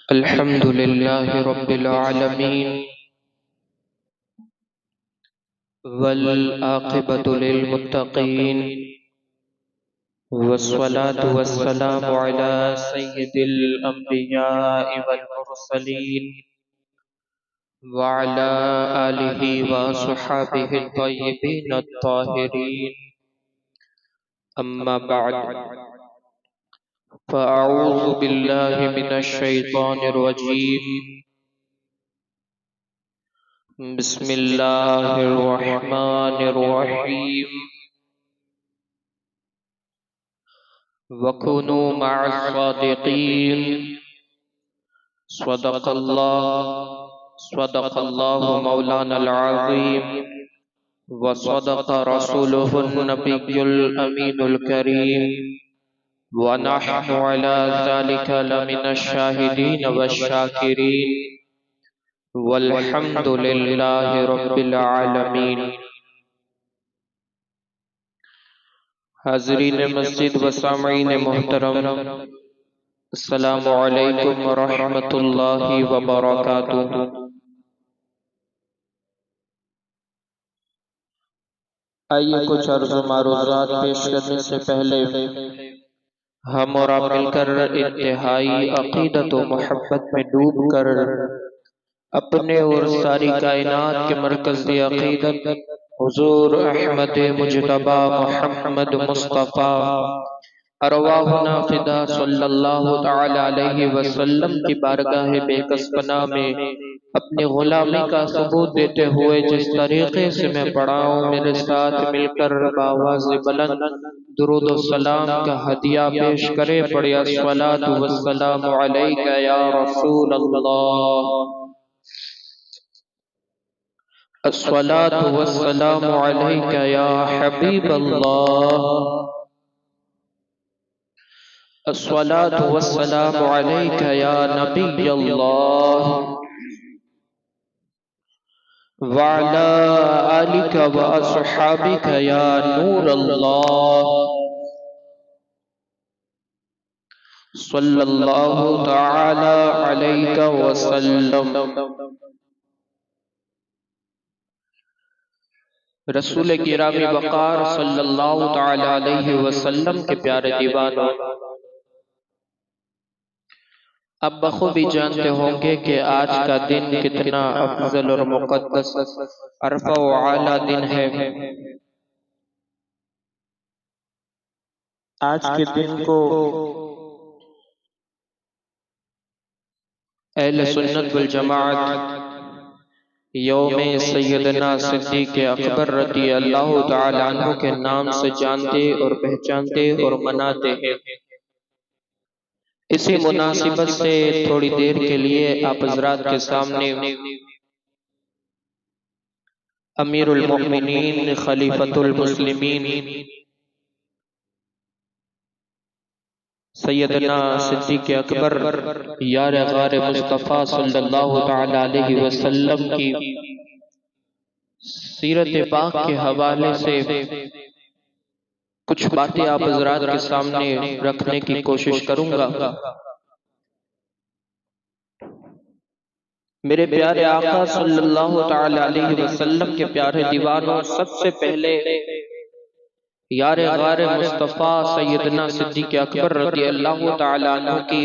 الحمد لله رب العالمين والعاقبة للمتقين والصلاة والسلام على سيد الأنبياء والمرسلين وعلى آله وصحابه الطيبين الطاهرين. أما بعد، فأعوذ بالله من الشيطان الرجيم. بسم الله الرحمن الرحيم. وكونوا مع الصادقين. صدق الله مولانا العظيم، وصدق رسوله النبي الأمين الكريم، ونحن على ذلك لمن الشاهدين والشاكرين، والحمد لله رب العالمين. حاضرین مسجد و سامعین محترم، السلام علیکم ورحمۃ اللہ وبرکاتہ. آئیے کچھ عرض و معروضات پیش کرنے سے پہلے ہم اور آپ مل کر انتہائی عقیدت و محبت میں ڈوب کر اپنے اور ساری کائنات کے مرکزی عقیدت حضور احمد مجتبی محمد مصطفیٰ ارواحنا فدا صلی اللہ تعالی علیہ وسلم کی بارگاہ بے کس پناہ میں اپنی غلامی کا ثبوت دیتے ہوئے جس طریقے سے میں پڑھا ہوں، میرے ساتھ مل کر بآواز بلند درود و سلام کا ہدیہ پیش کرے. پڑھے الصلاۃ والسلام علیک یا رسول اللہ، الصلاۃ والسلام علیک یا حبیب اللہ، الصلاۃ والسلام علیک یا نبی اللہ، وعلی آلک واصحابک یا نور اللہ، صلی اللہ تعالی علیک وسلم. رسول گرامی وقار صلی اللہ تعالی علیہ وسلم کے پیارے دیوانوں، اب بخوبی جانتے ہوں گے کہ آج کا دن کتنا افضل اور مقدس عرفہ و اعلیٰ دن ہے. آج کے دن کو اہل سنت والجماعت یوم سیدنا صدیق اکبر رضی اللہ تعالی عنہ کے نام سے جانتے اور پہچانتے اور مناتے ہیں. اسی مناسبت سے تھوڑی دیر کے لیے آپ حضرات کے سامنے امیر المؤمنین خلیفۃ المسلمین سیدنا صدیق اکبر یار غار مصطفیٰ صلی اللہ تعالی علیہ وسلم کی سیرت پاک کے حوالے سے کچھ باتیں آپ حضرات کے سامنے رکھنے کی کوشش کروں گا. میرے پیارے آقا صلی اللہ تعالی علیہ وسلم کے پیارے دیوانوں، سب سے پہلے یار غار مصطفیٰ سیدنا صدیق اکبر رضی اللہ تعالی عنہ کی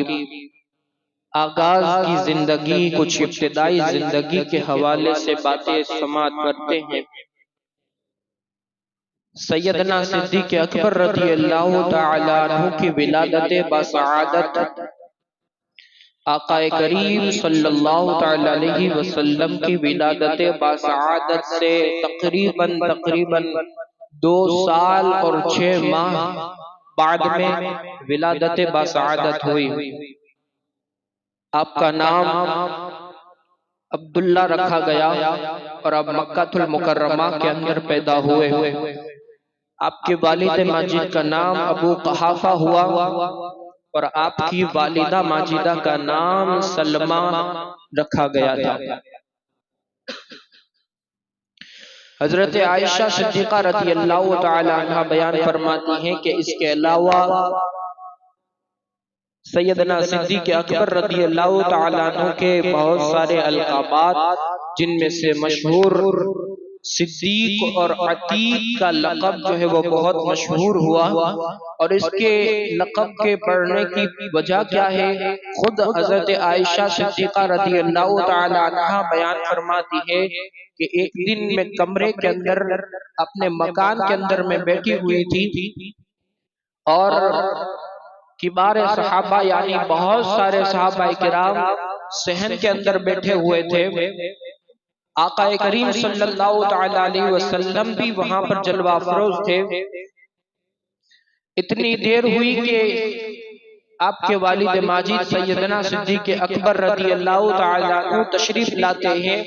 آغاز کی زندگی، کچھ ابتدائی زندگی کے حوالے سے باتیں سماعت کرتے ہیں. سیدنا صدیق اکبر رضی اللہ تعالی عنہ کی ولادت بسعادت آقا کریم صلی اللہ تعالی علیہ وسلم کی ولادت بسعادت سے تقریباً 2 سال اور 6 ماہ بعد میں ولادت بسعادت ہوئی. آپ کا نام عبداللہ رکھا گیا اور اب مکہ المکرمہ کے اندر پیدا ہوئے. آپ کے والد ماجد کا نام ابو قحافہ ہوا اور آپ کی والدہ ماجدہ کا نام سلمہ رکھا گیا تھا. حضرت عائشہ صدیقہ رضی اللہ تعالی عنہ بیان فرماتی ہیں کہ اس کے علاوہ سیدنا صدیق اکبر رضی اللہ تعالیٰ عنہ کے بہت سارے القابات، جن میں سے مشہور صدیق اور عتیق کا لقب جو ہے وہ بہت مشہور ہوا، اور اس کے لقب کے پڑھنے کی وجہ کیا ہے؟ خود حضرت عائشہ صدیقہ رضی اللہ تعالیٰ عنہ بیان فرماتی ہے کہ ایک دن میں کمرے کے اندر اپنے مکان کے اندر میں بیٹھی ہوئی تھی، اور کبار صحابہ یعنی بہت سارے صحابہ کرام صحن کے اندر بیٹھے ہوئے تھے، آقا کریم صلی اللہ تعالی علیہ وسلم بھی وہاں پر جلوہ افروز تھے۔ اتنی دیر ہوئی کہ آپ کے والد ماجد سیدنا صدیق اکبر رضی اللہ تعالی عنہ تشریف لاتے ہیں۔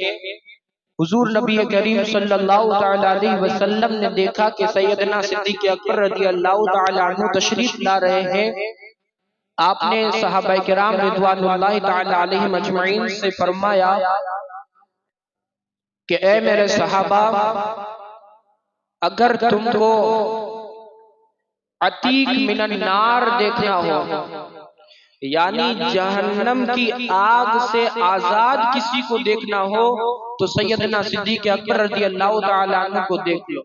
حضور نبی کریم صلی اللہ تعالی علیہ وسلم نے دیکھا کہ سیدنا صدیق اکبر رضی اللہ تعالی عنہ تشریف لا رہے ہیں۔ آپ نے صحابہ کرام رضوان اللہ تعالی علیہم اجمعین سے فرمایا کہ اے میرے صحابہ، اگر تم کو عتیق من النار دیکھنا ہو، یعنی جہنم کی آگ سے آزاد کسی کو دیکھنا ہو، تو سیدنا صدیق اکبر رضی اللہ تعالیٰ عنہ کو دیکھ لو۔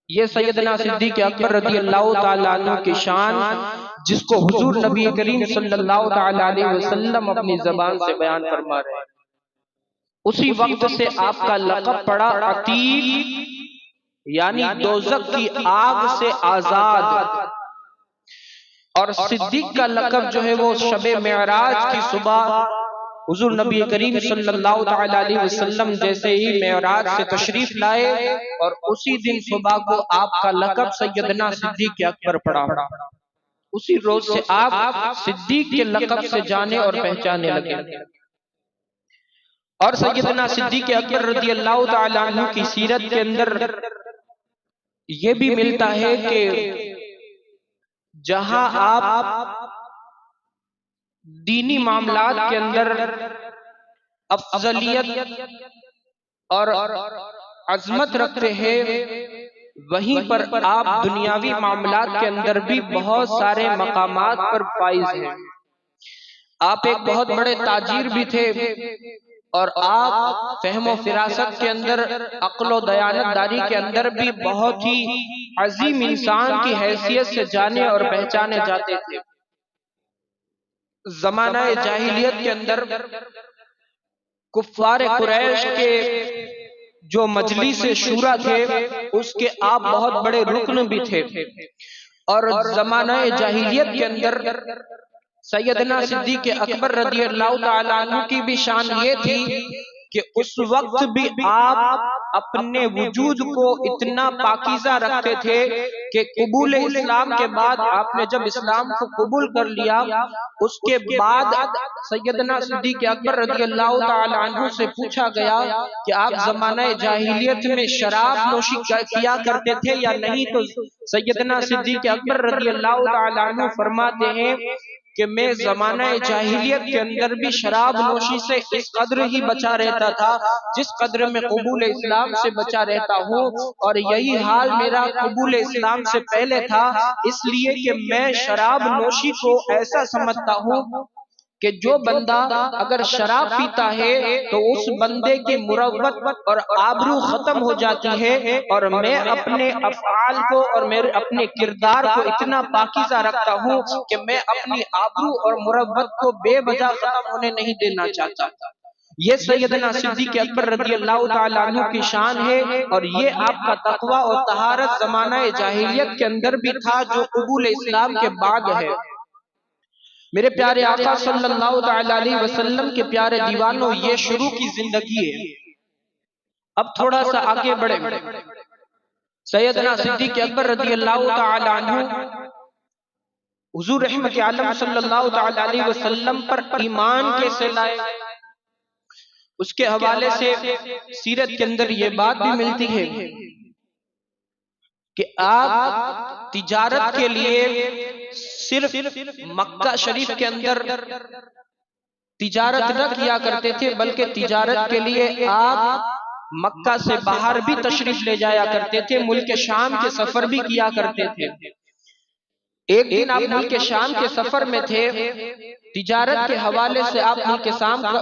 یہ سیدنا صدیق اکبر رضی اللہ تعالیٰ عنہ کی شان، جس کو حضور نبی کریم صلی اللہ تعالیٰ علیہ وسلم اپنی زبان سے بیان فرما رہے ہیں۔ اسی وقت سے آپ کا لقب پڑا عتیق، یعنی دوزخ کی آگ سے آزاد۔ اور صدیق کا لقب جو ہے وہ شب معراج کی صبح حضور نبی کریم صلی اللہ تعالیٰ علیہ وسلم جیسے ہی معراج سے تشریف لائے، اور اسی دن صبح کو آپ کا لقب سیدنا صدیق اکبر پڑا۔ اسی روز سے آپ صدیق کے لقب سے جانے اور پہچانے لگے۔ اور سیدنا صدیق اکبر رضی اللہ تعالیٰ عنہ کی سیرت کے اندر یہ بھی ملتا ہے کہ جہاں آپ دینی معاملات کے اندر افضلیت اور عظمت رکھتے ہیں، وہیں پر آپ دنیاوی معاملات کے اندر بھی بہت سارے مقامات پر فائز ہیں۔ آپ ایک بہت بڑے تاجر بھی تھے، اور آپ فہم و فراست کے اندر، عقل و دیانتداری کے اندر بھی بہت ہی عظیم انسان کی حیثیت سے جانے اور پہچانے جاتے تھے۔ زمانہ جاہلیت کے اندر کفار قریش کے جو مجلس شورا تھے، اس کے آپ بہت بڑے رکن بھی تھے۔ اور زمانہ جاہلیت کے اندر سیدنا صدیق اکبر رضی اللہ تعالیٰ عنہ کی بھی شان یہ تھی کہ اس وقت بھی آپ اپنے وجود کو اتنا پاکیزہ رکھتے تھے کہ قبول اسلام کے بعد آپ نے جب اسلام کو قبول کر لیا، اس کے بعد سیدنا صدیق اکبر رضی اللہ تعالی عنہ سے پوچھا گیا کہ آپ زمانہ جاہلیت میں شراب نوشی کیا کرتے تھے یا نہیں، تو سیدنا صدیق اکبر رضی اللہ تعالی عنہ فرماتے ہیں کہ میں زمانہ جاہلیت کے اندر بھی شراب نوشی سے اس قدر ہی بچا رہتا تھا جس قدر میں قبول اسلام سے بچا رہتا ہوں، اور یہی حال میرا قبول اسلام سے پہلے تھا، اس لیے کہ میں شراب نوشی کو ایسا سمجھتا ہوں کہ جو بندہ اگر شراب پیتا ہے تو اس بندے کی مروت اور آبرو ختم ہو جاتی ہے، اور میں اپنے افعال کو اور میرے اپنے کردار کو اتنا پاکیزہ رکھتا ہوں کہ میں اپنی آبرو اور مروت کو بے وجہ ختم ہونے نہیں دینا چاہتا۔ یہ سیدنا صدیق اکبر رضی اللہ تعالیٰ عنہ کی شان ہے، اور یہ آپ کا تقوی اور طہارت زمانہ جاہلیت کے اندر بھی تھا جو قبول اسلام کے بعد ہے۔ میرے پیارے آقا صلی اللہ تعالیٰ علیہ وسلم کے پیارے دیوانوں، یہ شروع کی زندگی ہے۔ اب تھوڑا سا آگے بڑھے۔ سیدنا صدیق اکبر رضی اللہ تعالیٰ عنہ حضور رحمت عالم صلی اللہ تعالیٰ علیہ وسلم پر ایمان کیسے لائے، اس کے حوالے سے سیرت کے اندر یہ بات بھی ملتی ہے کہ آپ تجارت کے لیے صرف مکہ شریف کے اندر تجارت نہ کیا کرتے تھے، بلکہ تجارت کے لیے آپ مکہ سے باہر بھی تشریف لے جایا کرتے تھے، ملک شام کے سفر بھی کیا کرتے تھے۔ ایک دن آپ ملک شام کے سفر میں تھے، تجارت کے حوالے سے آپ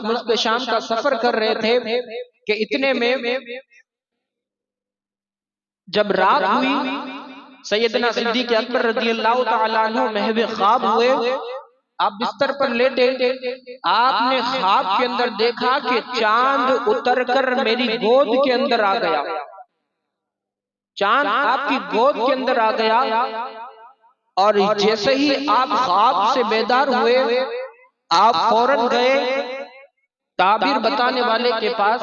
ملک شام کا سفر کر رہے تھے کہ اتنے میں جب رات ہوئی، سیدنا صدیق اکبر رضی اللہ تعالیٰ عنہ محو خواب ہوئے۔ آپ بستر پر لیٹے، آپ نے خواب کے اندر دیکھا کہ چاند اتر کر میری گود کے اندر آ گیا، چاند آپ کی گود کے اندر آ گیا، اور جیسے ہی آپ خواب سے بیدار ہوئے، آپ فوراً گئے تعبیر بتانے والے کے پاس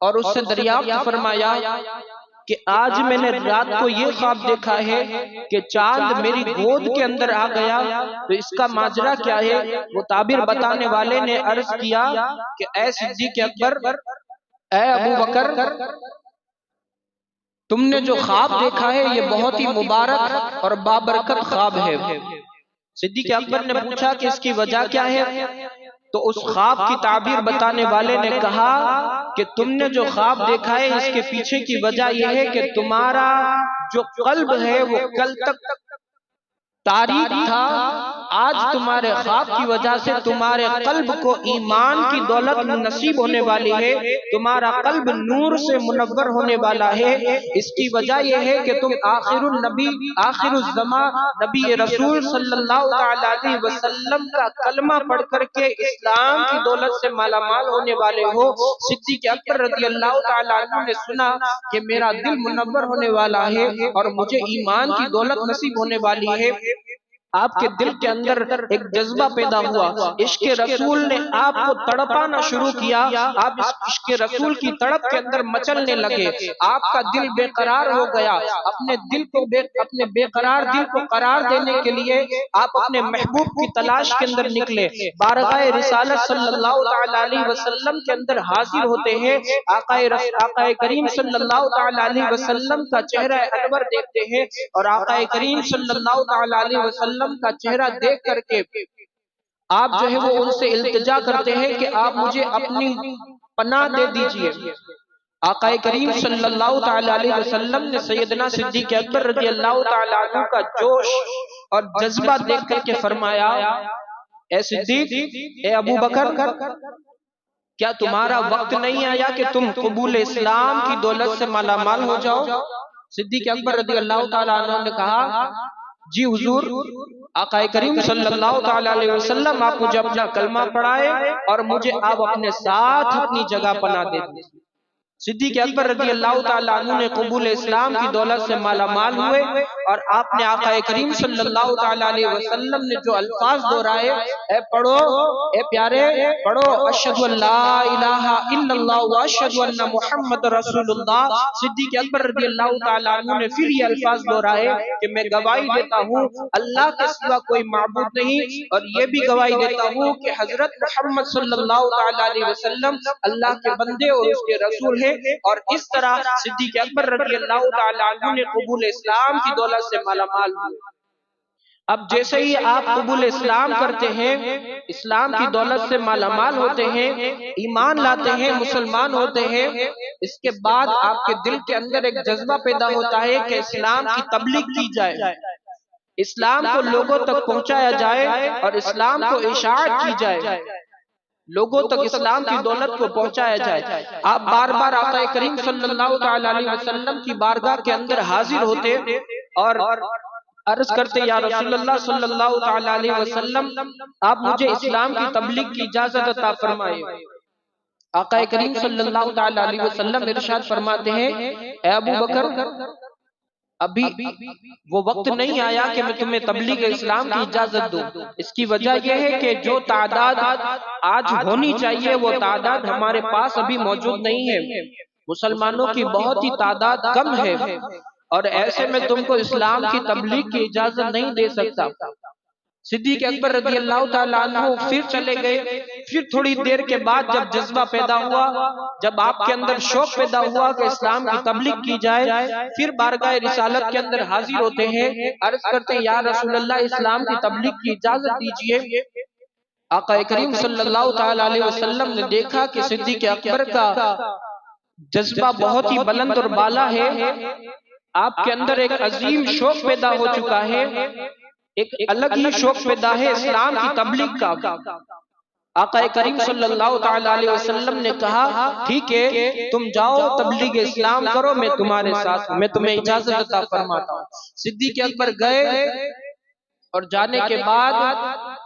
اور اس سے دریافت فرمایا کہ آج میں نے رات کو یہ خواب دیکھا ہے کہ چاند میری گود کے اندر آ گیا، تو اس کا ماجرا کیا ہے؟ وہ تعبیر بتانے والے نے عرض کیا کہ اے صدیق اکبر، اے ابو بکر، تم نے جو خواب دیکھا ہے یہ بہت ہی مبارک اور بابرکت خواب ہے۔ صدیق اکبر نے پوچھا کہ اس کی وجہ کیا ہے؟ تو اس خواب کی تعبیر بتانے والے نے کہا کہ تم نے جو خواب دیکھا ہے اس کے پیچھے کی وجہ یہ ہے کہ تمہارا جو قلب ہے وہ کل تک تاریک تھا، آج تمہارے خواب کی وجہ سے تمہارے قلب کو ایمان کی دولت نصیب ہونے والی ہے، تمہارا قلب نور سے منور ہونے والا ہے۔ اس کی وجہ یہ ہے کہ تم آخر النبی، آخر الزمان نبی رسول صلی اللہ علیہ وسلم کا کلمہ پڑھ کر کے اسلام کی دولت سے مالا مال ہونے والے ہو۔ صدیق اکبر رضی اللہ تعالیٰ عنہ نے سنا کہ میرا دل منور ہونے والا ہے اور مجھے ایمان کی دولت نصیب ہونے والی ہے۔ آپ کے دل کے اندر ایک جذبہ پیدا ہوا، عشق رسول نے آپ کو تڑپانا شروع کیا، آپ اس عشق رسول کی تڑپ کے اندر مچلنے لگے، آپ کا دل بے قرار ہو گیا۔ اپنے بے قرار دل کو قرار دینے کے لیے آپ اپنے محبوب کی تلاش کے اندر نکلے، بارگاہ رسالت صلی اللہ علیہ وسلم کے اندر حاضر ہوتے ہیں، آقا کریم صلی اللہ علیہ وسلم کا چہرہ انور دیکھتے ہیں، اور آقا کریم صلی اللہ علیہ وسلم کا چہرہ دیکھ کر کے آپ جو ہے وہ ان سے التجا کرتے ہیں کہ آپ مجھے اپنی پناہ دے دیجئے۔ آقا کریم صلی اللہ علیہ وسلم نے سیدنا صدیق اکبر رضی اللہ تعالیٰ عنہ کا جوش اور جذبہ دیکھ کر کے فرمایا، اے صدیق، اے ابو بکر، کیا تمہارا وقت نہیں آیا کہ تم قبول اسلام کی دولت سے مالا مال ہو جاؤ؟ صدیق اکبر رضی اللہ تعالیٰ عنہ نے کہا، جی حضور، آقا کریم صلی اللہ علیہ وسلم آپ مجھے اپنا کلمہ پڑھائے اور مجھے آپ اپنے ساتھ اپنی جگہ پناہ دے دیں۔ صدیق اکبر رضی اللہ تعالیٰ عنہ نے قبول اسلام کی دولت سے مالا مال ہوئے، اور آپ نے آقا کریم صلی اللہ علیہ وسلم نے جو الفاظ دہرائے، اے پڑھو، اے پیارے پڑھو، اشہد ان لا الہ الا اللہ واشہد ان محمد رسول اللہ۔ صدیق اکبر رضی اللہ تعالیٰ عنہ نے پھر یہ الفاظ دہرائے کہ میں گواہی دیتا ہوں اللہ کے سوا کوئی معبود نہیں، اور یہ بھی گواہی دیتا ہوں کہ حضرت محمد صلی اللہ علیہ وسلم اللہ کے بندے اور اس کے رسول ہیں۔ اور اس طرح صدیق اکبر رضی اللہ تعالیٰ عنہ نے قبول اسلام کی دولت سے مالا مال ہوئے۔ اب جیسے ہی آپ قبول اسلام کرتے ہیں، اسلام کی دولت سے مالا مال ہوتے ہیں، ایمان لاتے ہیں، مسلمان ہوتے ہیں، اس کے بعد آپ کے دل کے اندر ایک جذبہ پیدا ہوتا ہے کہ اسلام کی تبلیغ کی جائے، اسلام کو لوگوں تک پہنچایا جائے اور اسلام کو اشاعت کی جائے، لوگوں تک اسلام کی دولت کو پہنچایا جائے۔ آپ بار بار آقا کریم صلی اللہ علیہ وسلم کی بارگاہ کے اندر حاضر ہوتے اور عرض کرتے، یا رسول اللہ صلی اللہ علیہ وسلم، آپ مجھے اسلام کی تبلیغ کی اجازت عطا فرمائے۔ آقا کریم صلی اللہ علیہ وسلم ارشاد فرماتے ہیں، اے ابو بکر، ابھی وہ وقت نہیں آیا کہ میں تمہیں تبلیغ اسلام کی اجازت دوں۔ اس کی وجہ یہ ہے کہ جو تعداد آج ہونی چاہیے وہ تعداد ہمارے پاس ابھی موجود نہیں ہے، مسلمانوں کی بہت ہی تعداد کم ہے، اور ایسے میں تم کو اسلام کی تبلیغ کی اجازت نہیں دے سکتا۔ صدیق اکبر رضی اللہ تعالیٰ عنہ پھر چلے گئے۔ پھر تھوڑی دیر کے بعد جب جذبہ پیدا ہوا، جب آپ کے اندر شوق پیدا ہوا کہ اسلام کی تبلیغ کی جائے، پھر بارگاہ رسالت کے اندر حاضر ہوتے ہیں، عرض کرتے ہیں، یا رسول اللہ، اسلام کی تبلیغ کی اجازت دیجئے۔ آقا کریم صلی اللہ علیہ وسلم نے دیکھا کہ صدیق اکبر کا جذبہ بہت ہی بلند اور بالا ہے، آپ کے اندر ایک عظیم شوق پیدا ہو چکا ہے، ایک الگ ہی شوق پیدا ہے اسلام کی تبلیغ کا۔ آقا کریم صلی اللہ تعالی علیہ وسلم نے کہا ٹھیک ہے تم جاؤ تبلیغ اسلام کرو، میں تمہارے ساتھ ہوں، میں تمہیں اجازت عطا فرماتا ہوں۔ صدیق اکبر گئے اور جانے کے بعد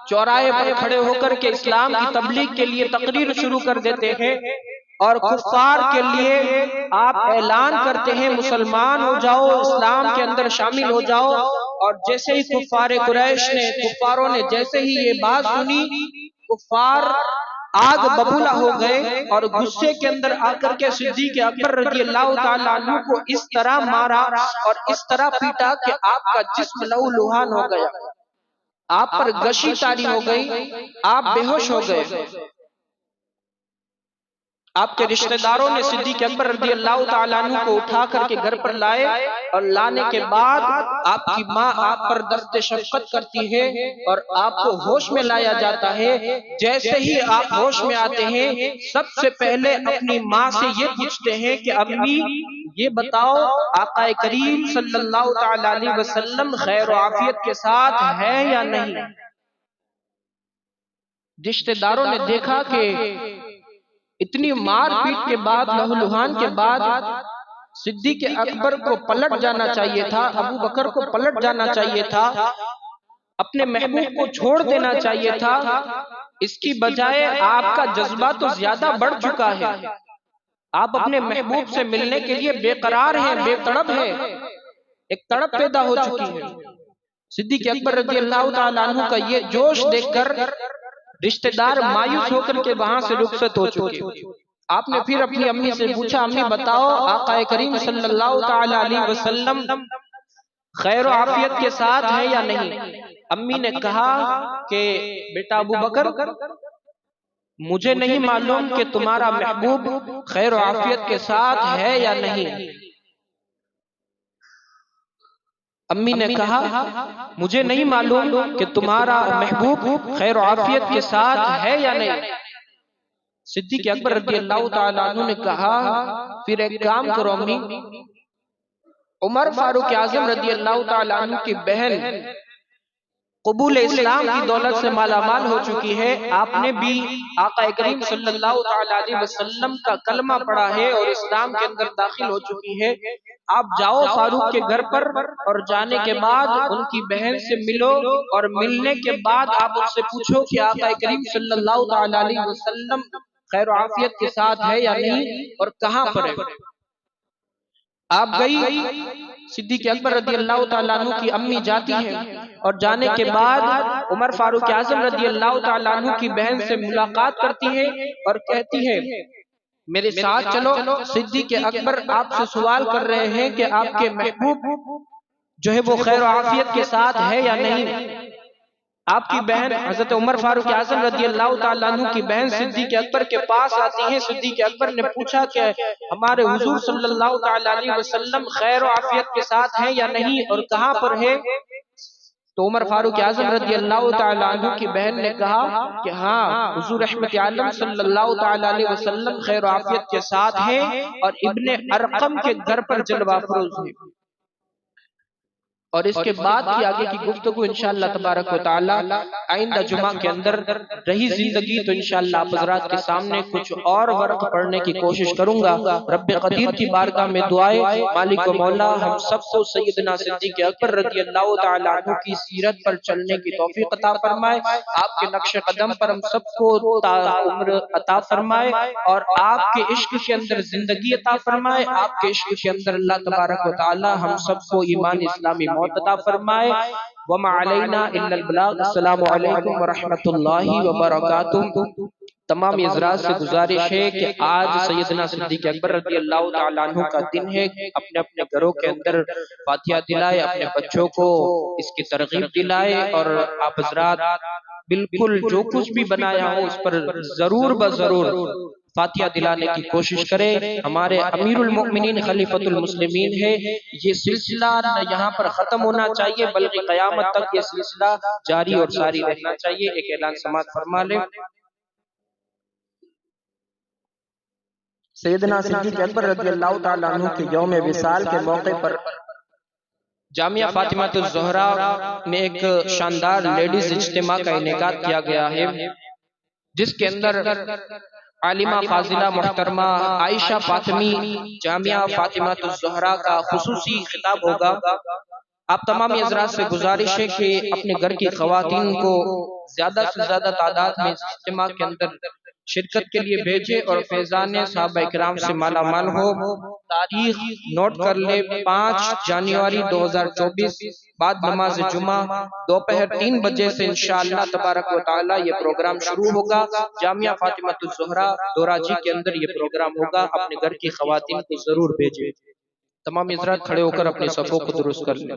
چوراہے پر کھڑے ہو کر کے اسلام کی تبلیغ کے لیے تقریر شروع کر دیتے ہیں اور کفار کے لیے آپ اعلان کرتے ہیں مسلمان ہو جاؤ، اسلام کے اندر شامل ہو جاؤ۔ اور جیسے ہی کفاروں نے جیسے ہی یہ بات سنی، کفار آگ ببولا ہو گئے اور غصے کے اندر آ کر کے صدیق اکبر رضی اللہ تعالیٰ عنہ کو اس طرح مارا اور اس طرح پیٹا کہ آپ کا جسم لہو لہان ہو گیا، آپ پر غشی طاری ہو گئی، آپ بے ہوش ہو گئے۔ آپ کے رشتہ داروں نے صدیق اکبر رضی اللہ تعالیٰ عنہ کو اٹھا کر کے گھر پر لائے اور لانے کے بعد آپ کی ماں آپ پر دست شفقت کرتی ہے اور آپ کو ہوش میں لایا جاتا ہے۔ جیسے ہی آپ ہوش میں آتے ہیں سب سے پہلے اپنی ماں سے یہ پوچھتے ہیں کہ امی یہ بتاؤ آقا کریم صلی اللہ تعالیٰ علیہ وسلم خیر و عافیت کے ساتھ ہے یا نہیں؟ رشتہ داروں نے دیکھا کہ اتنی مار پیٹ کے بعد، لہو لہان کے بعد صدیق اکبر کو پلٹ جانا چاہیے تھا، ابو بکر کو پلٹ جانا چاہیے تھا، اپنے محبوب کو چھوڑ دینا چاہیے تھا، اس کی بجائے آپ کا جذبہ تو زیادہ بڑھ چکا ہے، آپ اپنے محبوب سے ملنے کے لیے بے قرار ہیں، بے تڑپ ہیں، ایک تڑپ پیدا ہو چکی ہے۔ صدیق اکبر رضی اللہ تعالیٰ عنہ کا یہ جوش دیکھ کر رشتہ دار مایوس ہو کر کے وہاں سے رخصت ہو چکے۔ آپ نے پھر اپنی امی سے پوچھا امی بتاؤ آقا کریم صلی اللہ تعالی علیہ وسلم خیر و عافیت کے ساتھ ہے یا نہیں؟ امی نے کہا کہ بیٹا ابو بکر مجھے نہیں معلوم کہ تمہارا محبوب خیر و عافیت کے ساتھ ہے یا نہیں۔ امی نے کہا مجھے نہیں معلوم کہ تمہارا محبوب خیر و عافیت کے ساتھ ہے یا نہیں۔ صدیق اکبر رضی اللہ تعالیٰ عنہ نے کہا پھر ایک کام کرو امی، عمر فاروق اعظم رضی اللہ تعالیٰ عنہ کی بہن قبول اسلام کی دولت سے مالا مال ہو چکی ہے، آپ نے بھی آقا کریم صلی اللہ تعالیٰ علیہ وسلم کا کلمہ پڑھا ہے اور اسلام کے اندر داخل ہو چکی ہے، آپ جاؤ فاروق کے گھر پر اور جانے کے بعد ان کی بہن سے ملو اور ملنے کے بعد آپ ان سے پوچھو کہ آقا کریم صلی اللہ تعالیٰ علیہ وسلم خیر و عافیت کے ساتھ ہے یا نہیں اور کہاں پر ہے۔ آپ گئی، صدیق اکبر رضی اللہ تعالیٰ عنہ کی امی جاتی ہے اور جانے کے بعد عمر فاروق اعظم رضی اللہ تعالیٰ عنہ کی بہن سے ملاقات کرتی ہے اور کہتی ہے میرے ساتھ چلو، صدیق اکبر آپ سے سوال کر رہے ہیں کہ آپ کے محبوب جو ہے وہ خیر و عافیت کے ساتھ ہے یا نہیں۔ آپ کی بہن حضرت عمر فاروق اعظم رضی اللہ تعالیٰ عنہ کی بہن صدیق اکبر کے پاس آتی ہیں۔ صدیق اکبر نے پوچھا کہ ہمارے حضور صلی اللہ تعالیٰ علیہ وسلم خیر و عافیت کے ساتھ ہیں یا نہیں اور کہاں پر ہے؟ تو عمر فاروق اعظم رضی اللہ تعالیٰ عنہ کی بہن نے کہا کہ ہاں حضور رحمت عالم صلی اللہ تعالیٰ علیہ وسلم خیر و عافیت کے ساتھ ہیں اور ابن ارقم کے گھر پر جلوہ افروز ہیں۔ اور اس کے بعد کی آگے کی گفتگو انشاءاللہ تبارک و تعالی آئندہ جمعہ کے اندر رہی زندگی تو انشاءاللہ آپ حضرات کے سامنے کچھ اور ورق پڑھنے کی کوشش کروں گا۔ رب قدیر کی بارگاہ میں دعائیں، مالک و مولا ہم سب کو سیدنا صدیق اکبر رضی اللہ تعالی عنہ کی سیرت پر چلنے کی توفیق عطا فرمائے، آپ کے نقش قدم پر ہم سب کو تا عمر عطا فرمائے اور آپ کے عشق کے اندر زندگی عطا فرمائے، آپ کے عشق کے اندر اللہ تبارک و تعالی ہم سب کو ایمان اسلامی عطا فرمائے۔ وما علینا الا البلاغ۔ السلام علیکم ورحمۃ اللہ وبرکاتہ۔ تمام حضرات سے گزارش ہے کہ آج سیدنا صدیق اکبر رضی اللہ تعالیٰ عنہ کا دن ہے، اپنے اپنے گھروں کے اندر فاتحہ دلائے، اپنے بچوں کو اس کی ترغیب دلائے اور آپ حضرات بالکل جو کچھ بھی بنایا ہو اس پر ضرور بضرور فاتحہ دلانے کی کوشش کرے۔ ہمارے امیر المؤمنین خلیفۃ المسلمین ہے، یہ سلسلہ نہ یہاں پر ختم ہونا چاہیے بلکہ قیامت تک یہ سلسلہ جاری اور ساری رہنا چاہیے۔ ایک اعلان سماعت فرما لیں۔ سیدنا صدیق اکبر رضی اللہ تعالیٰ عنہ کے یوم وصال کے موقع پر جامعہ فاطمہ الزہرا میں ایک شاندار لیڈیز اجتماع کا انعقاد کیا گیا ہے، جس کے اندر عالمہ فاضلہ محترمہ عائشہ فاطمی جامعہ فاطمہ الزہرا کا خصوصی خطاب ہوگا۔ آپ تمام حضرات سے گزارش ہے کہ اپنے گھر کی خواتین کو زیادہ سے زیادہ تعداد میں اس اجتماع کے اندر شرکت کے لیے بھیجے اور فیضان صحابہ اکرام سے مالا مال ہو۔ تاریخ نوٹ کر لے، 5 جنوری 2024 بعد نماز جمعہ دوپہر 3 بجے سے انشاءاللہ تبارک و تعالی یہ پروگرام شروع ہوگا۔ جامعہ فاطمہ الزہرا دوراجی کے اندر یہ پروگرام ہوگا، اپنے گھر کی خواتین کو ضرور بھیجیں۔ تمام حضرات کھڑے ہو کر اپنے صفوں کو درست کر لیں۔